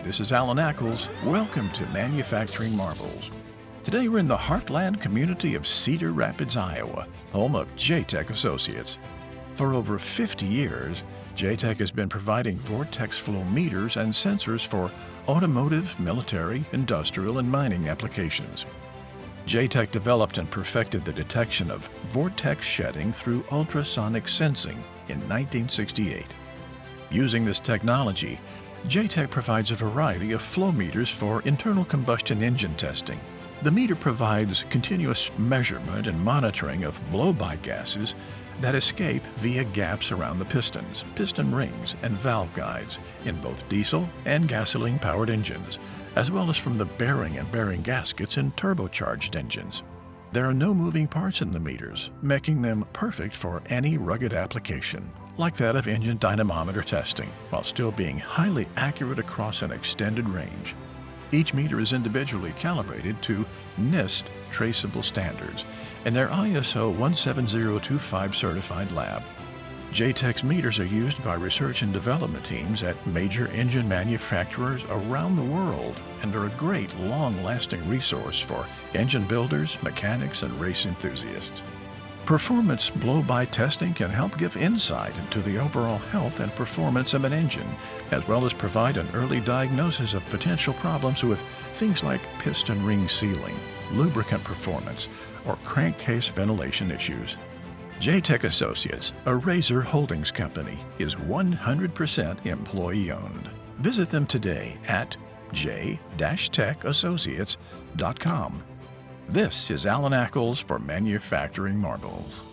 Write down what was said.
this is Alan Ackles. Welcome to Manufacturing Marvels. Today we're in the heartland community of Cedar Rapids, Iowa, home of J-TEC Associates. For over 50 years, J-TEC has been providing vortex flow meters and sensors for automotive, military, industrial, and mining applications. J-TEC developed and perfected the detection of vortex shedding through ultrasonic sensing in 1968. Using this technology, J-TEC provides a variety of flow meters for internal combustion engine testing. The meter provides continuous measurement and monitoring of blow-by gases that escape via gaps around the pistons, piston rings, and valve guides in both diesel and gasoline-powered engines, as well as from the bearing and bearing gaskets in turbocharged engines. There are no moving parts in the meters, making them perfect for any rugged application, like that of engine dynamometer testing, while still being highly accurate across an extended range. Each meter is individually calibrated to NIST traceable standards and their ISO 17025 certified lab. J-TEC's meters are used by research and development teams at major engine manufacturers around the world and are a great long-lasting resource for engine builders, mechanics, and race enthusiasts. Performance blow-by testing can help give insight into the overall health and performance of an engine, as well as provide an early diagnosis of potential problems with things like piston ring sealing, lubricant performance, or crankcase ventilation issues. J-TEC Associates, a Razor Holdings company, is 100% employee-owned. Visit them today at j-techassociates.com. This is Alan Ackles for Manufacturing Marvels.